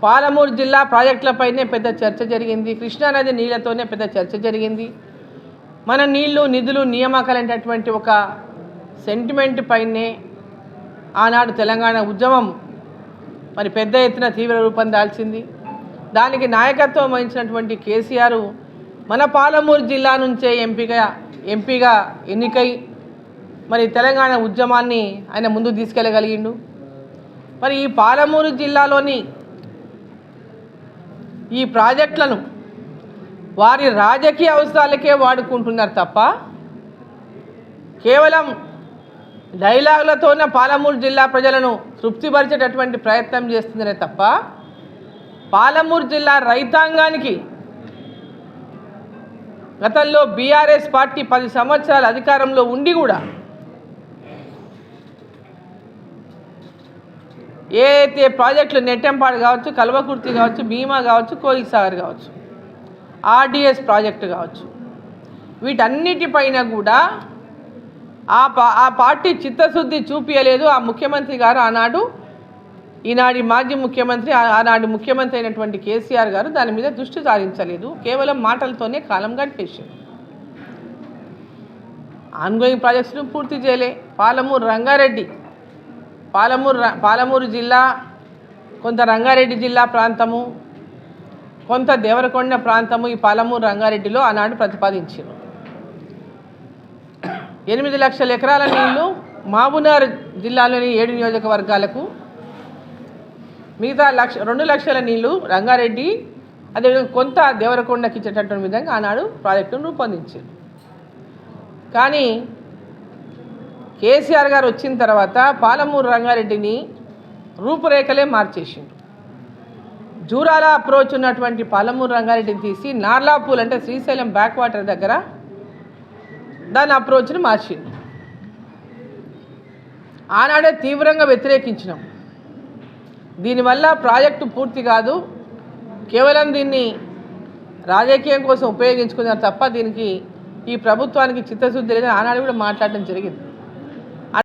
పాలమూరు జిల్లా ప్రాజెక్టులపైనే పెద్ద చర్చ జరిగింది. కృష్ణానది నీళ్లతోనే పెద్ద చర్చ జరిగింది. మన నీళ్లు నిధులు నియామకాలైనటువంటి ఒక సెంటిమెంట్ పైనే ఆనాడు తెలంగాణ ఉద్యమం మరి పెద్ద ఎత్తున తీవ్ర రూపం దాల్చింది. దానికి నాయకత్వం వహించినటువంటి కేసీఆర్ మన పాలమూరు జిల్లా నుంచే ఎంపీగా ఎన్నికై మరి తెలంగాణ ఉద్యమాన్ని ఆయన ముందుకు తీసుకెళ్ళగలిగిండు. మరి ఈ పాలమూరు జిల్లాలోని ఈ ప్రాజెక్టులను వారి రాజకీయ అవసరాలకే వాడుకుంటున్నారు తప్ప కేవలం డైలాగులతోనే పాలమూరు జిల్లా ప్రజలను తృప్తిపరిచేటటువంటి ప్రయత్నం చేస్తుందనే తప్ప పాలమూరు జిల్లా రైతాంగానికి గతంలో బీఆర్ఎస్ పార్టీ 10 సంవత్సరాల అధికారంలో ఉండి కూడా ఏ అయితే ప్రాజెక్టులు నెట్టెంపాడు కావచ్చు, కల్వకుర్తి కావచ్చు, భీమా కావచ్చు, కోయిల్ సాగర్ కావచ్చు, ఆర్డిఎస్ ప్రాజెక్టు కావచ్చు, వీటన్నిటిపైన కూడా ఆ పార్టీ చిత్తశుద్ధి చూపించలేదు. ఆ ముఖ్యమంత్రి గారు ఈనాటి మాజీ ముఖ్యమంత్రి, ఆనాడు ముఖ్యమంత్రి అయినటువంటి కేసీఆర్ గారు దాని మీద దృష్టి సారించలేదు. కేవలం మాటలతోనే కాలం గడిపేశారు. ఆన్గోయింగ్ ప్రాజెక్ట్స్ను పూర్తి చేయలే. పాలమూరు జిల్లా, కొంత రంగారెడ్డి జిల్లా ప్రాంతము, కొంత దేవరకొండ ప్రాంతము, ఈ పాలమూరు రంగారెడ్డిలో ఆనాడు ప్రతిపాదించారు. 8 లక్షల ఎకరాల నీళ్లు మహబూబ్నగర్ జిల్లాలోని 7 నియోజకవర్గాలకు, మిగతా 2 లక్షల నీళ్లు రంగారెడ్డి, అదేవిధంగా కొంత దేవరకొండకి ఇచ్చేటటువంటి విధంగా ఆనాడు ప్రాజెక్టును రూపొందించారు. కానీ కేసీఆర్ గారు వచ్చిన తర్వాత పాలమూరు రంగారెడ్డిని రూపురేఖలే మార్చేసిండు. జూరాల అప్రోచ్ ఉన్నటువంటి పాలమూరు రంగారెడ్డిని తీసి నార్లాపూల్ అంటే శ్రీశైలం బ్యాక్ వాటర్ దగ్గర దాని అప్రోచ్ని మార్చిండు. ఆనాడే తీవ్రంగా వ్యతిరేకించినాం. దీనివల్ల ప్రాజెక్టు పూర్తి కాదు, కేవలం దీన్ని రాజకీయం కోసం ఉపయోగించుకున్నారు తప్ప దీనికి ఈ ప్రభుత్వానికి చిత్తశుద్ధి లేదని ఆనాడు కూడా మాట్లాడడం జరిగింది.